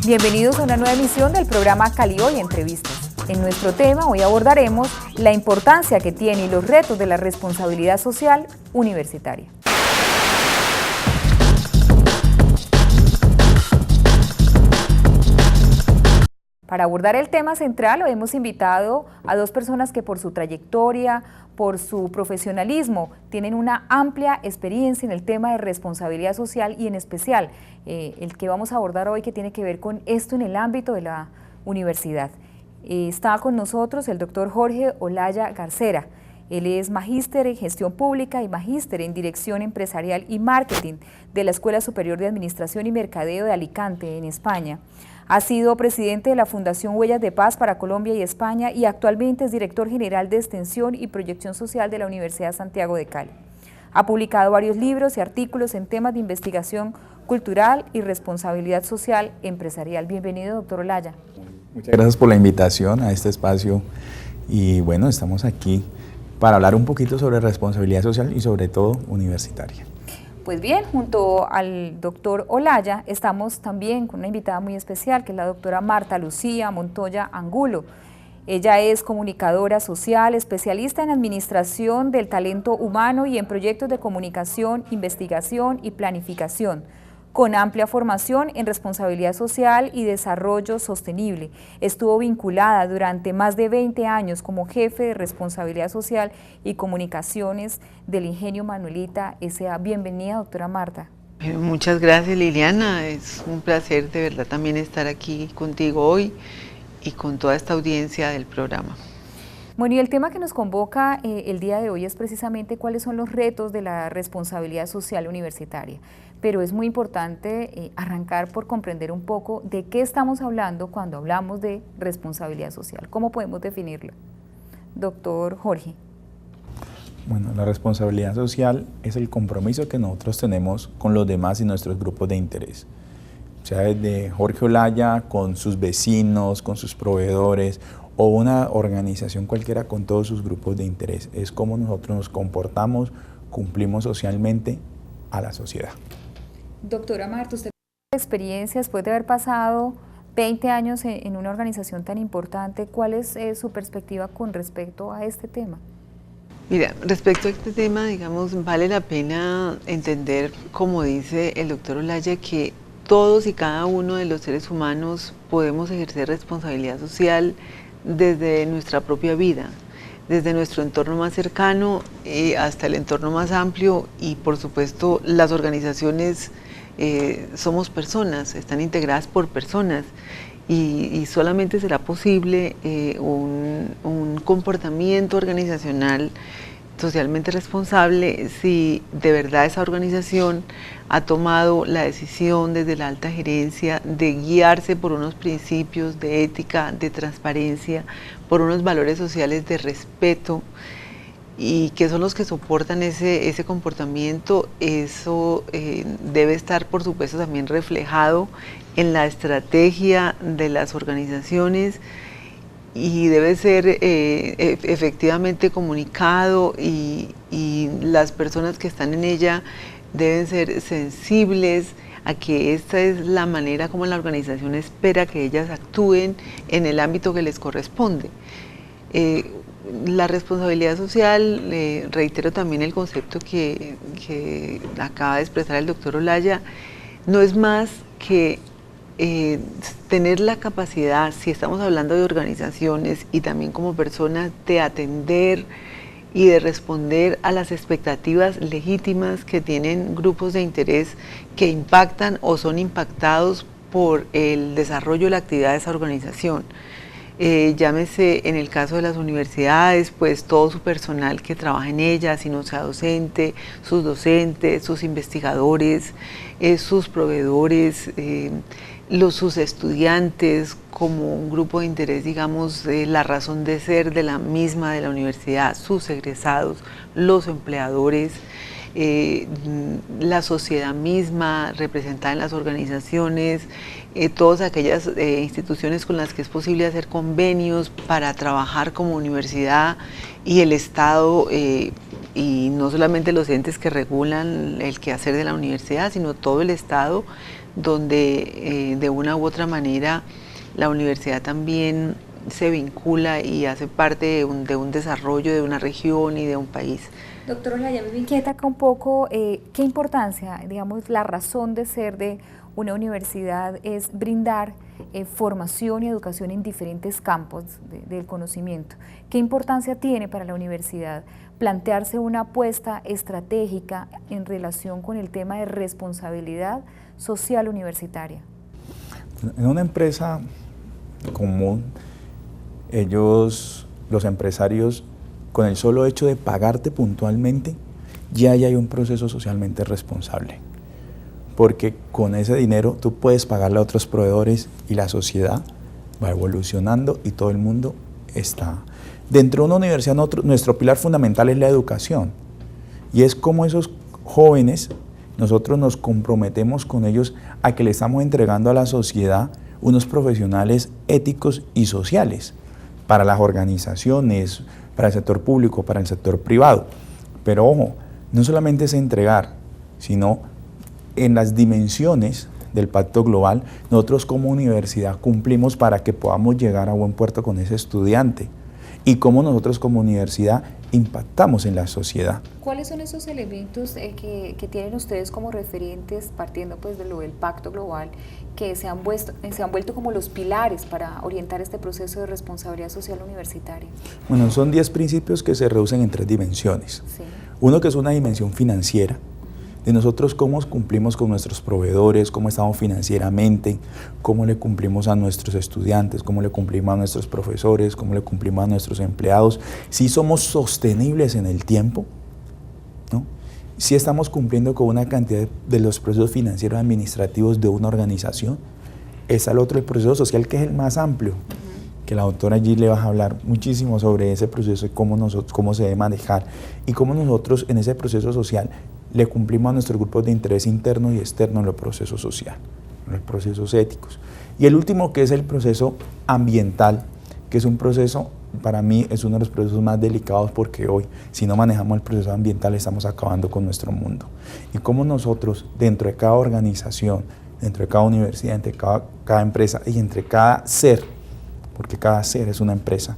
Bienvenidos a una nueva emisión del programa Cali Hoy Entrevistas. En nuestro tema hoy abordaremos la importancia que tiene y los retos de la responsabilidad social universitaria. Para abordar el tema central hemos invitado a dos personas que por su trayectoria, por su profesionalismo, tienen una amplia experiencia en el tema de responsabilidad social y en especial el que vamos a abordar hoy que tiene que ver con esto en el ámbito de la universidad. Está con nosotros el doctor Jorge Olaya Garcera. Él es magíster en gestión pública y magíster en dirección empresarial y marketing de la Escuela Superior de Administración y Mercadeo de Alicante, en España. Ha sido presidente de la Fundación Huellas de Paz para Colombia y España y actualmente es director general de Extensión y Proyección Social de la Universidad Santiago de Cali. Ha publicado varios libros y artículos en temas de investigación cultural y responsabilidad social empresarial. Bienvenido, doctor Olaya. Muchas gracias por la invitación a este espacio y bueno, estamos aquí para hablar un poquito sobre responsabilidad social y sobre todo universitaria. Pues bien, junto al doctor Olaya estamos también con una invitada muy especial, que es la doctora Marta Lucía Montoya Angulo. Ella es comunicadora social, especialista en administración del talento humano y en proyectos de comunicación, investigación y planificación, con amplia formación en responsabilidad social y desarrollo sostenible. Estuvo vinculada durante más de 20 años como jefe de responsabilidad social y comunicaciones del Ingenio Manuelita S.A. Bienvenida, doctora Marta. Muchas gracias, Liliana. Es un placer de verdad también estar aquí contigo hoy y con toda esta audiencia del programa. Bueno, y el tema que nos convoca el día de hoy es precisamente cuáles son los retos de la responsabilidad social universitaria. Pero es muy importante arrancar por comprender un poco de qué estamos hablando cuando hablamos de responsabilidad social. ¿Cómo podemos definirla? Doctor Jorge. Bueno, la responsabilidad social es el compromiso que nosotros tenemos con los demás y nuestros grupos de interés. O sea, desde Jorge Olaya con sus vecinos, con sus proveedores o una organización cualquiera con todos sus grupos de interés. Es cómo nosotros nos comportamos, cumplimos socialmente a la sociedad. Doctora Marta, usted tiene experiencia después de haber pasado 20 años en una organización tan importante. ¿Cuál es su perspectiva con respecto a este tema? Mira, respecto a este tema, digamos, vale la pena entender, como dice el doctor Olaya, que todos y cada uno de los seres humanos podemos ejercer responsabilidad social desde nuestra propia vida, desde nuestro entorno más cercano hasta el entorno más amplio y por supuesto las organizaciones somos personas, están integradas por personas y solamente será posible un comportamiento organizacional socialmente responsable si de verdad esa organización ha tomado la decisión desde la alta gerencia de guiarse por unos principios de ética, de transparencia, por unos valores sociales de respeto y que son los que soportan ese comportamiento. Eso debe estar por supuesto también reflejado en la estrategia de las organizaciones y debe ser efectivamente comunicado y las personas que están en ella deben ser sensibles a que esta es la manera como la organización espera que ellas actúen en el ámbito que les corresponde. La responsabilidad social, reitero también el concepto que acaba de expresar el doctor Olaya, no es más que tener la capacidad, si estamos hablando de organizaciones y también como personas, de atender y de responder a las expectativas legítimas que tienen grupos de interés que impactan o son impactados por el desarrollo de la actividad de esa organización. Llámese en el caso de las universidades, pues todo su personal que trabaja en ellas, si no sea docente, sus docentes, sus investigadores, sus proveedores, sus estudiantes como un grupo de interés, digamos, la razón de ser de la misma de la universidad, sus egresados, los empleadores, la sociedad misma representada en las organizaciones, todas aquellas instituciones con las que es posible hacer convenios para trabajar como universidad y el Estado y no solamente los entes que regulan el quehacer de la universidad, sino todo el Estado, donde de una u otra manera la universidad también se vincula y hace parte de un desarrollo de una región y de un país. Doctor Olaya, me inquieta acá un poco qué importancia, digamos, la razón de ser de una universidad es brindar formación y educación en diferentes campos del conocimiento. ¿Qué importancia tiene para la universidad plantearse una apuesta estratégica en relación con el tema de responsabilidad social universitaria? En una empresa común, los empresarios, con el solo hecho de pagarte puntualmente, ya hay un proceso socialmente responsable. Porque con ese dinero tú puedes pagarle a otros proveedores y la sociedad va evolucionando y todo el mundo está. Dentro de una universidad, nuestro pilar fundamental es la educación. Y es como esos jóvenes, nosotros nos comprometemos con ellos a que le estamos entregando a la sociedad unos profesionales éticos y sociales para las organizaciones, para el sector público, para el sector privado. Pero ojo, no solamente es entregar, sino en las dimensiones del Pacto Global, nosotros como universidad cumplimos para que podamos llegar a buen puerto con ese estudiante y cómo nosotros como universidad impactamos en la sociedad. ¿Cuáles son esos elementos que tienen ustedes como referentes, partiendo pues de lo del Pacto Global, que se han vuelto como los pilares para orientar este proceso de responsabilidad social universitaria? Bueno, son 10 principios que se reducen en 3 dimensiones. Sí. Uno que es una dimensión financiera, de nosotros cómo cumplimos con nuestros proveedores, cómo estamos financieramente, cómo le cumplimos a nuestros estudiantes, cómo le cumplimos a nuestros profesores, cómo le cumplimos a nuestros empleados, si somos sostenibles en el tiempo, ¿no? Si estamos cumpliendo con una cantidad de los procesos financieros administrativos de una organización. Está el otro, el proceso social, que es el más amplio, que la doctora allí le va a hablar muchísimo sobre ese proceso y cómo se debe manejar y cómo nosotros en ese proceso social le cumplimos a nuestros grupos de interés interno y externo en los procesos sociales, en los procesos éticos. Y el último, que es el proceso ambiental, que es un proceso, para mí es uno de los procesos más delicados, porque hoy, si no manejamos el proceso ambiental, estamos acabando con nuestro mundo. Y cómo nosotros, dentro de cada organización, dentro de cada universidad, entre cada empresa y entre cada ser, porque cada ser es una empresa,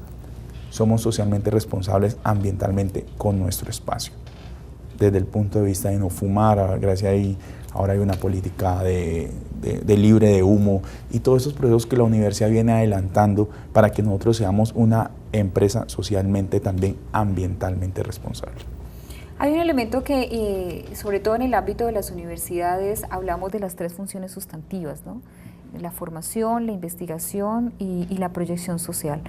somos socialmente responsables ambientalmente con nuestro espacio. Desde el punto de vista de no fumar, gracias a ahí, ahora hay una política de libre de humo y todos esos procesos que la universidad viene adelantando para que nosotros seamos una empresa socialmente, también ambientalmente responsable. Hay un elemento que, sobre todo en el ámbito de las universidades, hablamos de las 3 funciones sustantivas, ¿no? La formación, la investigación y la proyección social.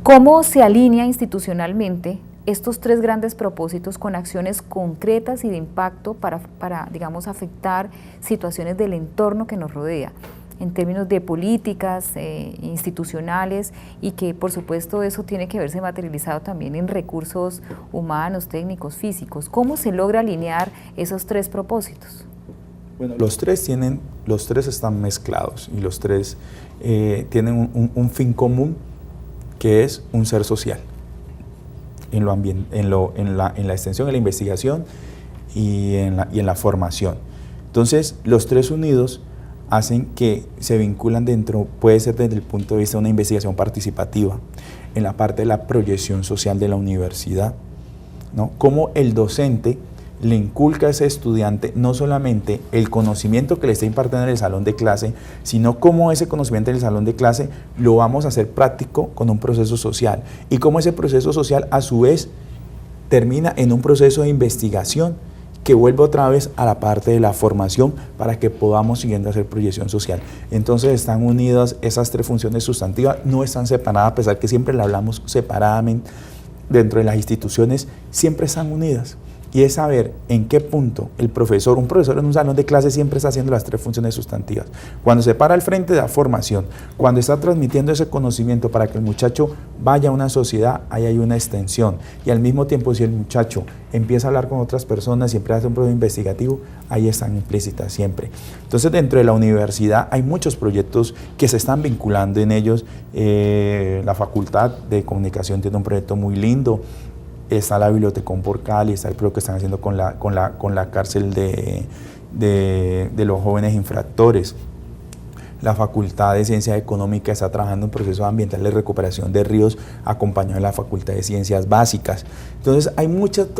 ¿Cómo se alinea institucionalmente estos 3 grandes propósitos con acciones concretas y de impacto para digamos, afectar situaciones del entorno que nos rodea, en términos de políticas institucionales, y que por supuesto eso tiene que verse materializado también en recursos humanos, técnicos, físicos? ¿Cómo se logra alinear esos 3 propósitos? Bueno, los tres están mezclados y los 3 tienen un fin común, que es un ser social. En la extensión, en la investigación y en la formación. Entonces, los 3 unidos hacen que se vinculan dentro, puede ser desde el punto de vista de una investigación participativa, en la parte de la proyección social de la universidad, ¿no? Cómo el docente le inculca a ese estudiante no solamente el conocimiento que le está impartiendo en el salón de clase, sino cómo ese conocimiento en el salón de clase lo vamos a hacer práctico con un proceso social, y cómo ese proceso social a su vez termina en un proceso de investigación que vuelve otra vez a la parte de la formación para que podamos siguiendo hacer proyección social. Entonces están unidas esas 3 funciones sustantivas, no están separadas, a pesar que siempre la hablamos separadamente dentro de las instituciones, siempre están unidas. Y es saber en qué punto un profesor en un salón de clase siempre está haciendo las 3 funciones sustantivas. Cuando se para al frente de la formación, cuando está transmitiendo ese conocimiento para que el muchacho vaya a una sociedad, ahí hay una extensión. Y al mismo tiempo, si el muchacho empieza a hablar con otras personas, siempre hace un proceso investigativo, ahí están implícitas siempre. Entonces, dentro de la universidad hay muchos proyectos que se están vinculando en ellos. La Facultad de Comunicación tiene un proyecto muy lindo. está la Bibliotecón por Cali, está lo que están haciendo con la cárcel de los jóvenes infractores. La Facultad de Ciencias Económicas está trabajando en procesos ambientales de recuperación de ríos, acompañado de la Facultad de Ciencias Básicas. Entonces, hay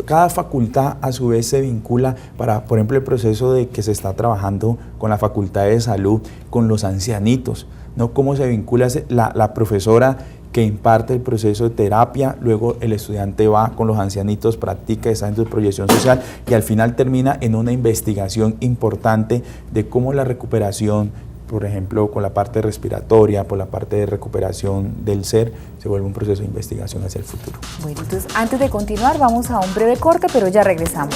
cada facultad a su vez se vincula para, por ejemplo, el proceso de que se está trabajando con la Facultad de Salud, con los ancianitos, ¿no? Cómo se vincula la profesora que imparte el proceso de terapia, luego el estudiante va con los ancianitos, practica, está en su proyección social y al final termina en una investigación importante de cómo la recuperación, por ejemplo, con la parte respiratoria, por la parte de recuperación del ser, se vuelve un proceso de investigación hacia el futuro. Bueno, entonces antes de continuar vamos a un breve corte, pero ya regresamos.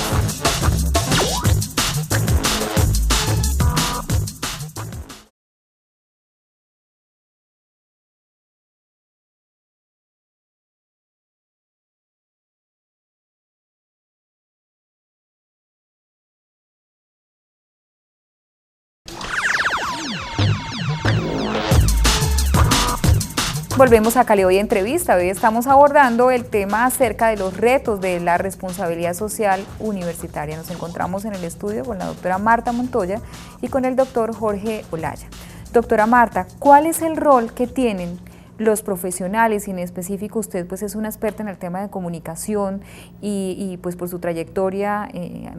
Volvemos a Cali Hoy Entrevista. Hoy estamos abordando el tema acerca de los retos de la responsabilidad social universitaria. Nos encontramos en el estudio con la doctora Marta Montoya y con el doctor Jorge Olaya. Doctora Marta, ¿cuál es el rol que tienen los profesionales, y en específico usted pues es una experta en el tema de comunicación y pues por su trayectoria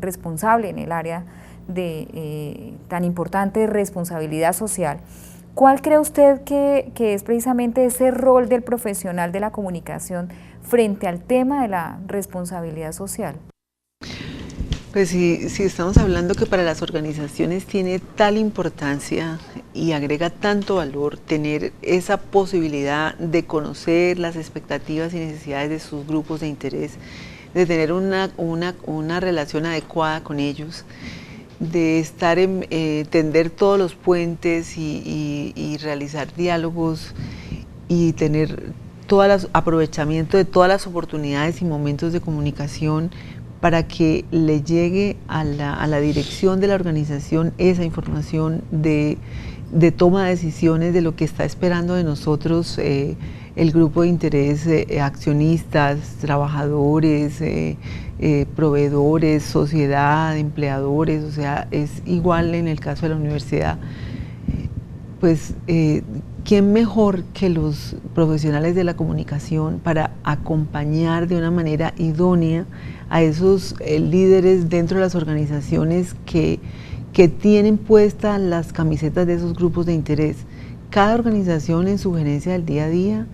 responsable en el área de tan importante de responsabilidad social? ¿Cuál cree usted que es precisamente ese rol del profesional de la comunicación frente al tema de la responsabilidad social? Pues si estamos hablando que para las organizaciones tiene tal importancia y agrega tanto valor tener esa posibilidad de conocer las expectativas y necesidades de sus grupos de interés, de tener una relación adecuada con ellos, de tender todos los puentes y realizar diálogos y tener aprovechamiento de todas las oportunidades y momentos de comunicación para que le llegue a la dirección de la organización esa información de toma de decisiones de lo que está esperando de nosotros el grupo de interés, accionistas, trabajadores, proveedores, sociedad, empleadores, o sea, es igual en el caso de la universidad. Pues, ¿quién mejor que los profesionales de la comunicación para acompañar de una manera idónea a esos líderes dentro de las organizaciones que tienen puestas las camisetas de esos grupos de interés? Cada organización en su gerencia del día a día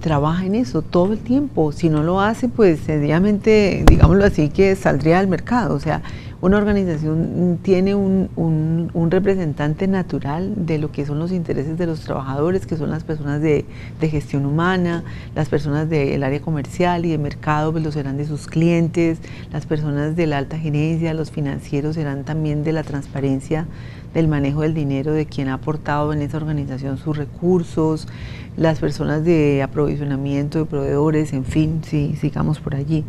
trabaja en eso todo el tiempo. Si no lo hace, pues sencillamente, digámoslo así, que saldría al mercado. O sea, una organización tiene un representante natural de lo que son los intereses de los trabajadores, que son las personas de gestión humana, las personas del área comercial y de mercado, pues lo serán de sus clientes, las personas de la alta gerencia, los financieros serán también de la transparencia del manejo del dinero de quien ha aportado en esa organización sus recursos, las personas de aprovisionamiento de proveedores, en fin, sí, sigamos por allí.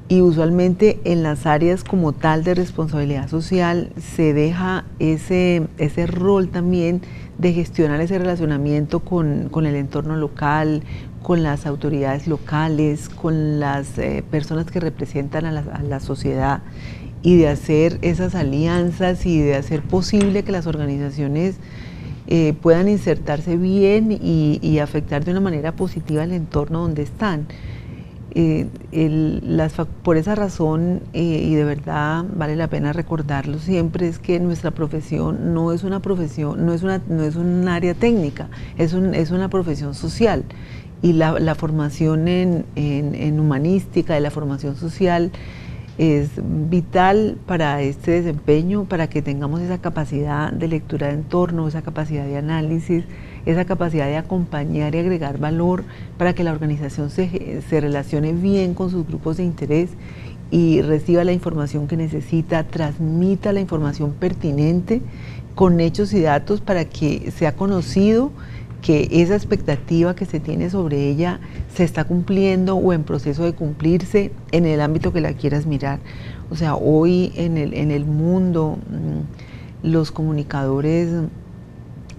Y usualmente en las áreas como tal de responsabilidad social se deja ese rol también de gestionar ese relacionamiento con el entorno local, con las autoridades locales, con las personas que representan a la sociedad, y de hacer esas alianzas y de hacer posible que las organizaciones puedan insertarse bien y afectar de una manera positiva el entorno donde están. Por esa razón, y de verdad vale la pena recordarlo siempre, es que nuestra profesión no es una profesión, no es un área técnica, es una profesión social, y la formación en humanística y la formación social es vital para este desempeño, para que tengamos esa capacidad de lectura de entorno, esa capacidad de análisis, esa capacidad de acompañar y agregar valor para que la organización se relacione bien con sus grupos de interés y reciba la información que necesita, transmita la información pertinente con hechos y datos para que sea conocido que esa expectativa que se tiene sobre ella se está cumpliendo o en proceso de cumplirse en el ámbito que la quieras mirar. O sea, hoy en el mundo los comunicadores,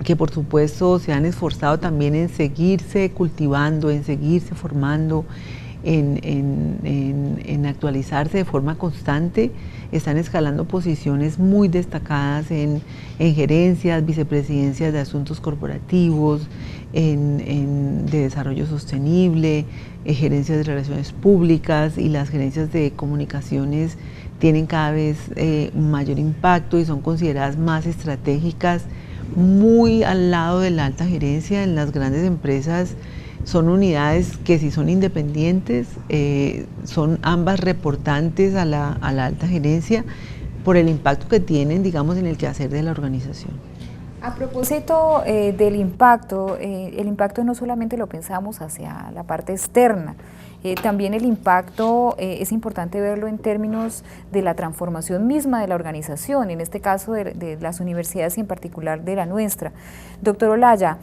que por supuesto se han esforzado también en seguirse cultivando, en seguirse formando, en actualizarse de forma constante, están escalando posiciones muy destacadas en gerencias, vicepresidencias de asuntos corporativos, de desarrollo sostenible, gerencias de relaciones públicas, y las gerencias de comunicaciones tienen cada vez un mayor impacto y son consideradas más estratégicas, muy al lado de la alta gerencia. En las grandes empresas son unidades que, si son independientes, son ambas reportantes a la alta gerencia por el impacto que tienen, digamos, en el quehacer de la organización. A propósito del impacto, el impacto no solamente lo pensamos hacia la parte externa, también el impacto es importante verlo en términos de la transformación misma de la organización, en este caso de las universidades y en particular de la nuestra. Doctor Olaya,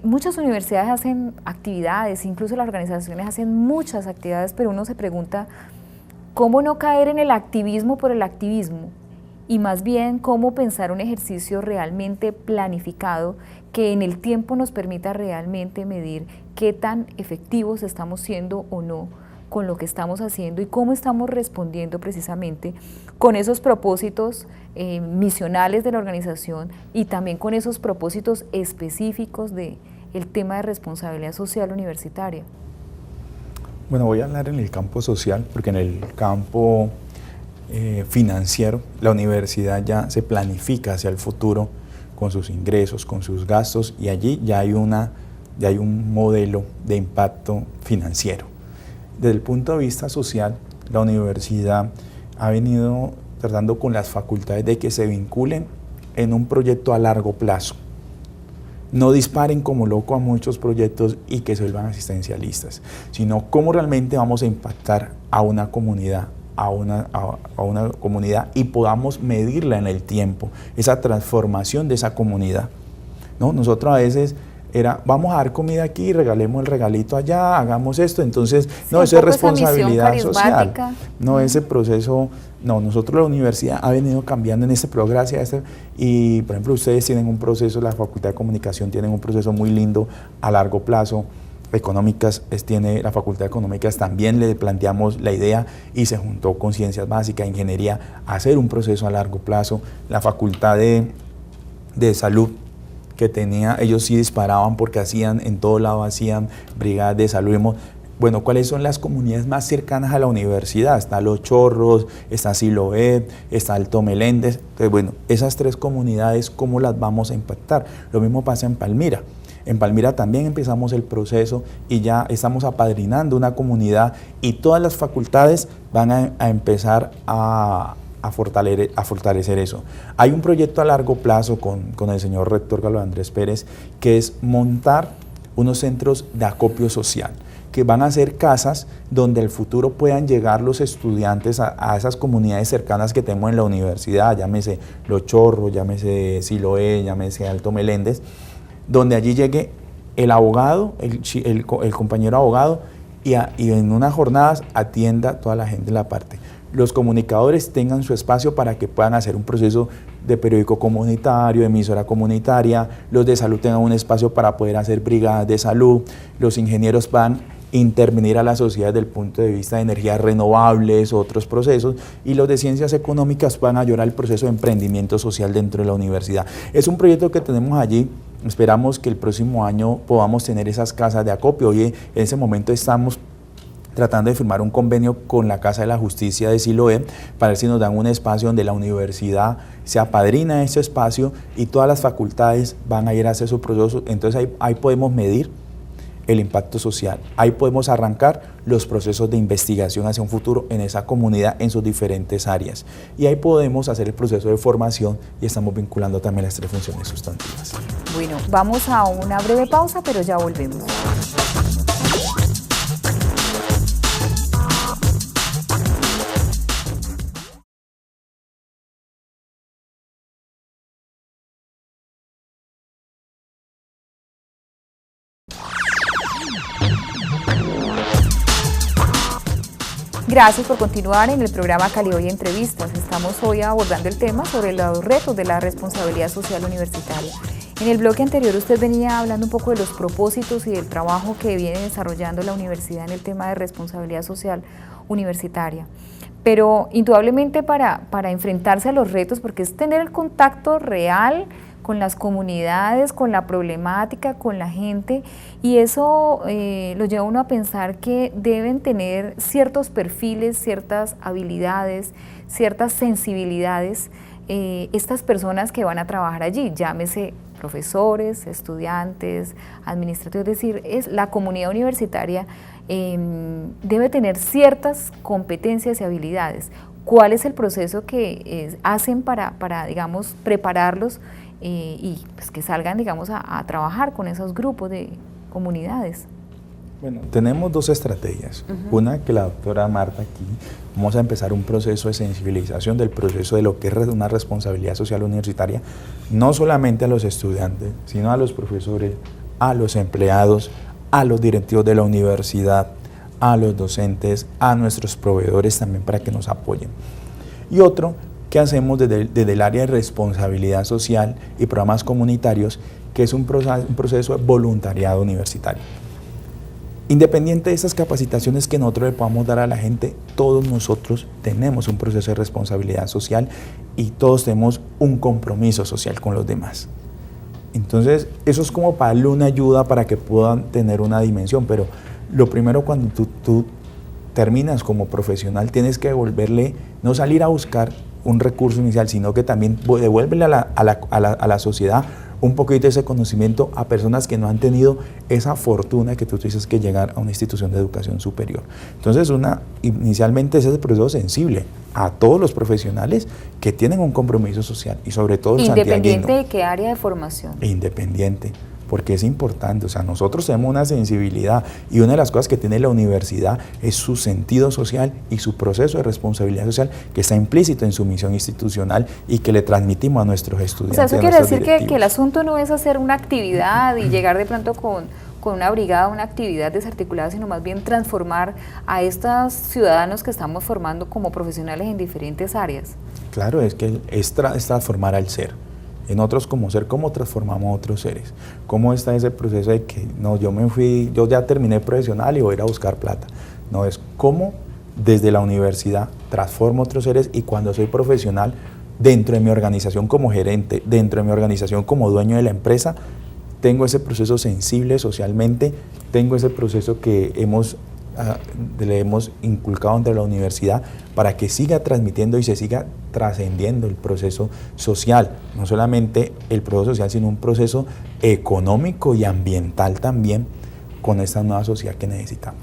muchas universidades hacen actividades, incluso las organizaciones hacen muchas actividades, pero uno se pregunta, ¿cómo no caer en el activismo por el activismo? Y más bien, cómo pensar un ejercicio realmente planificado que en el tiempo nos permita realmente medir qué tan efectivos estamos siendo o no con lo que estamos haciendo y cómo estamos respondiendo precisamente con esos propósitos misionales de la organización y también con esos propósitos específicos del tema de responsabilidad social universitaria. Bueno, voy a hablar en el campo social, porque en el campo financiero, la universidad ya se planifica hacia el futuro con sus ingresos, con sus gastos, y allí ya hay un modelo de impacto financiero. Desde el punto de vista social, la universidad ha venido tratando con las facultades de que se vinculen en un proyecto a largo plazo. No disparen como loco a muchos proyectos y que se vuelvan asistencialistas, sino cómo realmente vamos a impactar a una comunidad, a una comunidad, y podamos medirla en el tiempo, esa transformación de esa comunidad, ¿no? Nosotros a veces vamos a dar comida aquí, regalemos el regalito allá, hagamos esto, entonces, no, eso es responsabilidad social, no ese proceso, no, nosotros la universidad ha venido cambiando en este proceso, gracias a y por ejemplo ustedes tienen un proceso, la Facultad de Comunicación tienen un proceso muy lindo a largo plazo. Económicas, tiene la Facultad de Económicas, también le planteamos la idea y se juntó con Ciencias Básicas, Ingeniería, a hacer un proceso a largo plazo. La Facultad de Salud, que tenía, ellos sí disparaban porque hacían, en todo lado hacían brigadas de salud. Bueno, ¿cuáles son las comunidades más cercanas a la universidad? Está Los Chorros, está Siloé, está Alto Meléndez. Entonces, bueno, esas tres comunidades, ¿cómo las vamos a impactar? Lo mismo pasa en Palmira. En Palmira también empezamos el proceso y ya estamos apadrinando una comunidad y todas las facultades van a empezar a fortalecer eso. Hay un proyecto a largo plazo con el señor rector Carlos Andrés Pérez, que es montar unos centros de acopio social, que van a ser casas donde al futuro puedan llegar los estudiantes a esas comunidades cercanas que tenemos en la universidad, llámese Los Chorros, llámese Siloé, llámese Alto Meléndez, donde allí llegue el abogado, el compañero abogado, y en unas jornadas atienda a toda la gente en la parte. Los comunicadores tengan su espacio para que puedan hacer un proceso de periódico comunitario, de emisora comunitaria, los de salud tengan un espacio para poder hacer brigadas de salud, los ingenieros van a intervenir a la sociedad desde el punto de vista de energías renovables, otros procesos, y los de ciencias económicas van a ayudar al proceso de emprendimiento social dentro de la universidad. Es un proyecto que tenemos allí. Esperamos que el próximo año podamos tener esas casas de acopio. Hoy en ese momento estamos tratando de firmar un convenio con la Casa de la Justicia de Siloé para ver si nos dan un espacio donde la universidad se apadrina ese espacio y todas las facultades van a ir a hacer su proceso. Entonces ahí podemos medir el impacto social, ahí podemos arrancar los procesos de investigación hacia un futuro en esa comunidad en sus diferentes áreas, y ahí podemos hacer el proceso de formación y estamos vinculando también las tres funciones sustantivas. Bueno, vamos a una breve pausa, pero ya volvemos. Gracias por continuar en el programa Cali Hoy Entrevistas. Estamos hoy abordando el tema sobre los retos de la responsabilidad social universitaria. En el bloque anterior usted venía hablando un poco de los propósitos y del trabajo que viene desarrollando la universidad en el tema de responsabilidad social universitaria. Pero indudablemente para enfrentarse a los retos, porque es tener el contacto real con las comunidades, con la problemática, con la gente, y eso lo lleva a uno a pensar que deben tener ciertos perfiles, ciertas habilidades, ciertas sensibilidades, estas personas que van a trabajar allí, llámese profesores, estudiantes, administrativos, es decir, la comunidad universitaria debe tener ciertas competencias y habilidades. ¿Cuál es el proceso que hacen para digamos, prepararlos y pues, que salgan, digamos, a trabajar con esos grupos de comunidades? Bueno, tenemos dos estrategias. Una que la doctora Marta aquí, vamos a empezar un proceso de sensibilización del proceso de lo que es una responsabilidad social universitaria, no solamente a los estudiantes, sino a los profesores, a los empleados, a los directivos de la universidad, a los docentes, a nuestros proveedores también para que nos apoyen. Y otro que hacemos desde el área de responsabilidad social y programas comunitarios, que es un proceso de voluntariado universitario. Independiente de esas capacitaciones que nosotros le podamos dar a la gente, todos nosotros tenemos un proceso de responsabilidad social y todos tenemos un compromiso social con los demás. Entonces, eso es como para darle una ayuda para que puedan tener una dimensión, pero lo primero cuando tú terminas como profesional, tienes que devolverle, no salir a buscar un recurso inicial, sino que también devuélvele a la sociedad un poquito de ese conocimiento a personas que no han tenido esa fortuna que tú dices que llegar a una institución de educación superior. Entonces, inicialmente ese es el proceso sensible a todos los profesionales que tienen un compromiso social y sobre todo el santiaguino. ¿Independiente de qué área de formación? Independiente, porque es importante, o sea, nosotros tenemos una sensibilidad y una de las cosas que tiene la universidad es su sentido social y su proceso de responsabilidad social que está implícito en su misión institucional y que le transmitimos a nuestros estudiantes. O sea, eso quiere decir que el asunto no es hacer una actividad y llegar de pronto con una brigada, una actividad desarticulada, sino más bien transformar a estos ciudadanos que estamos formando como profesionales en diferentes áreas. Claro, es que es transformar al ser. En otros como ser, ¿cómo transformamos a otros seres? ¿Cómo está ese proceso de que no, yo ya terminé profesional y voy a ir a buscar plata? No, es cómo desde la universidad transformo a otros seres y cuando soy profesional, dentro de mi organización como gerente, dentro de mi organización como dueño de la empresa, tengo ese proceso sensible socialmente, tengo ese proceso que le hemos inculcado entre la universidad para que siga transmitiendo y se siga trascendiendo el proceso social, no solamente el proceso social, sino un proceso económico y ambiental también con esta nueva sociedad que necesitamos.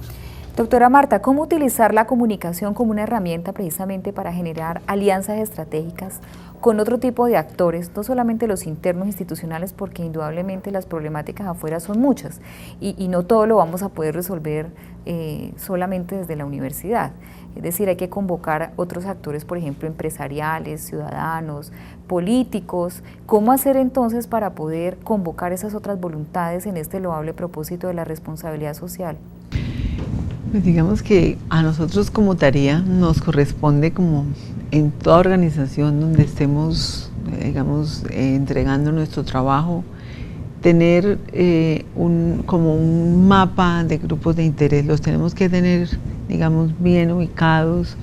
Doctora Marta, ¿cómo utilizar la comunicación como una herramienta precisamente para generar alianzas estratégicas con otro tipo de actores, no solamente los internos institucionales, porque indudablemente las problemáticas afuera son muchas y no todo lo vamos a poder resolver solamente desde la universidad? Es decir, hay que convocar otros actores, por ejemplo, empresariales, ciudadanos, políticos. ¿Cómo hacer entonces para poder convocar esas otras voluntades en este loable propósito de la responsabilidad social? Pues digamos que a nosotros como tarea nos corresponde, como en toda organización donde estemos, digamos, entregando nuestro trabajo, tener como un mapa de grupos de interés. Los tenemos que tener, digamos, bien ubicados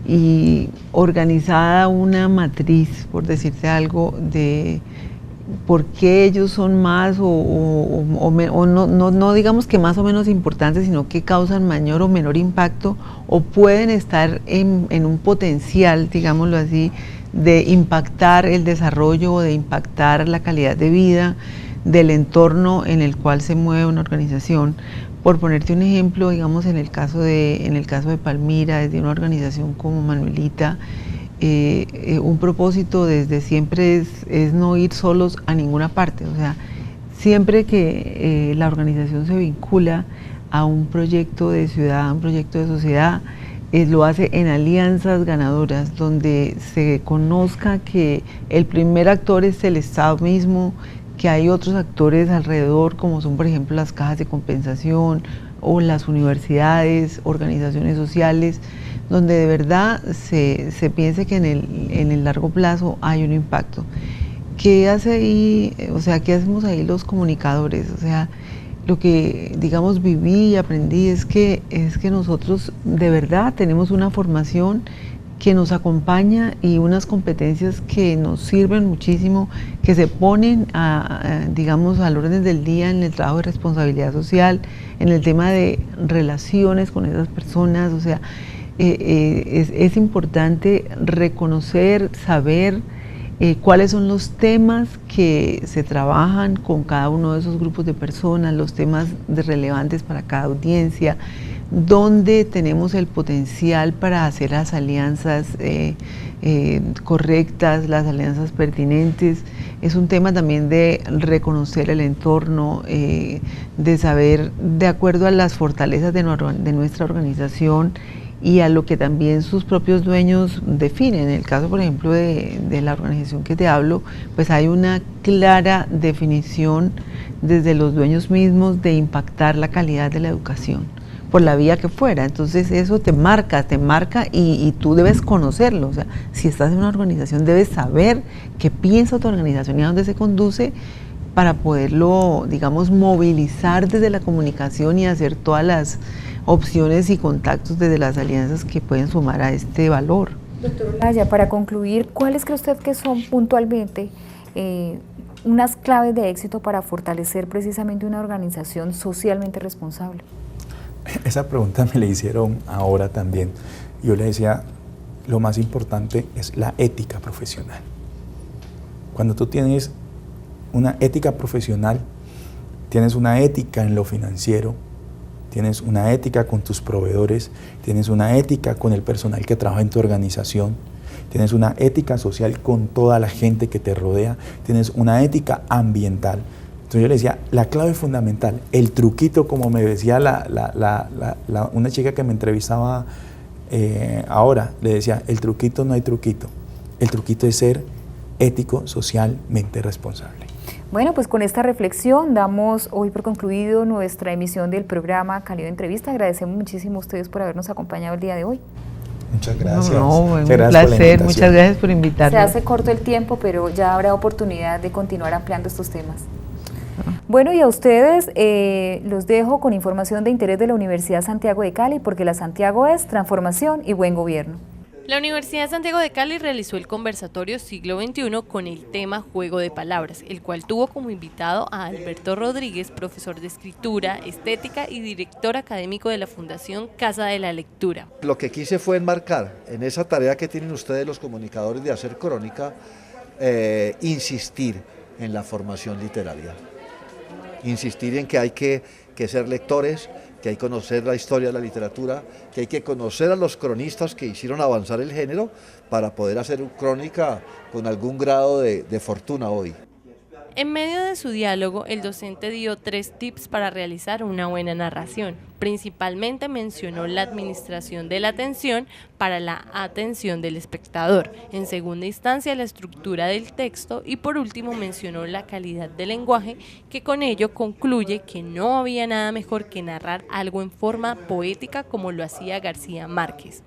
y organizada una matriz, por decirte algo, de por qué ellos son más no digamos que más o menos importantes, sino que causan mayor o menor impacto o pueden estar en un potencial, digámoslo así, de impactar el desarrollo o de impactar la calidad de vida del entorno en el cual se mueve una organización. Por ponerte un ejemplo, digamos en el caso de Palmira, desde una organización como Manuelita, un propósito desde siempre es no ir solos a ninguna parte. O sea, siempre que la organización se vincula a un proyecto de ciudad, a un proyecto de sociedad, lo hace en alianzas ganadoras, donde se conozca que el primer actor es el Estado mismo, que hay otros actores alrededor, como son por ejemplo las cajas de compensación o las universidades, organizaciones sociales, donde de verdad se piense que en el largo plazo hay un impacto. ¿qué hace ahí, o sea, qué hacemos ahí los comunicadores? O sea, lo que, digamos, viví y aprendí es que nosotros de verdad tenemos una formación que nos acompaña y unas competencias que nos sirven muchísimo, que se ponen digamos, al orden del día en el trabajo de responsabilidad social, en el tema de relaciones con esas personas. O sea, es importante reconocer, saber cuáles son los temas que se trabajan con cada uno de esos grupos de personas, los temas relevantes para cada audiencia, dónde tenemos el potencial para hacer las alianzas correctas, las alianzas pertinentes. Es un tema también de reconocer el entorno, de saber, de acuerdo a las fortalezas de nuestra organización y a lo que también sus propios dueños definen. En el caso, por ejemplo, de la organización que te hablo, pues hay una clara definición desde los dueños mismos de impactar la calidad de la educación, por la vía que fuera. Entonces eso te marca y tú debes conocerlo. O sea, si estás en una organización debes saber qué piensa tu organización y a dónde se conduce para poderlo, digamos, movilizar desde la comunicación y hacer todas las opciones y contactos desde las alianzas que pueden sumar a este valor. Doctor Olaya, para concluir, ¿cuáles cree usted que son puntualmente unas claves de éxito para fortalecer precisamente una organización socialmente responsable? Esa pregunta me la hicieron ahora también. Yo le decía, lo más importante es la ética profesional. Cuando tú tienes una ética profesional, tienes una ética en lo financiero, tienes una ética con tus proveedores, tienes una ética con el personal que trabaja en tu organización, tienes una ética social con toda la gente que te rodea, tienes una ética ambiental. Entonces yo le decía, la clave fundamental, el truquito, como me decía una chica que me entrevistaba ahora, le decía, el truquito no hay truquito, el truquito es ser ético, socialmente responsable. Bueno, pues con esta reflexión damos hoy por concluido nuestra emisión del programa Cálido Entrevista. Agradecemos muchísimo a ustedes por habernos acompañado el día de hoy. Muchas gracias. Un placer, muchas gracias por invitarnos. Se hace corto el tiempo, pero ya habrá oportunidad de continuar ampliando estos temas. Bueno, y a ustedes los dejo con información de interés de la Universidad Santiago de Cali, porque la Santiago es transformación y buen gobierno. La Universidad Santiago de Cali realizó el conversatorio Siglo XXI con el tema Juego de Palabras, el cual tuvo como invitado a Alberto Rodríguez, profesor de escritura, estética y director académico de la Fundación Casa de la Lectura. Lo que quise fue enmarcar en esa tarea que tienen ustedes los comunicadores de hacer crónica, insistir en la formación literaria, insistir en que hay que ser lectores, que hay que conocer la historia de la literatura, que hay que conocer a los cronistas que hicieron avanzar el género para poder hacer crónica con algún grado de fortuna hoy. En medio de su diálogo, el docente dio 3 tips para realizar una buena narración. Principalmente mencionó la administración de la atención para la atención del espectador, en segunda instancia la estructura del texto y por último mencionó la calidad del lenguaje, que con ello concluye que no había nada mejor que narrar algo en forma poética como lo hacía García Márquez.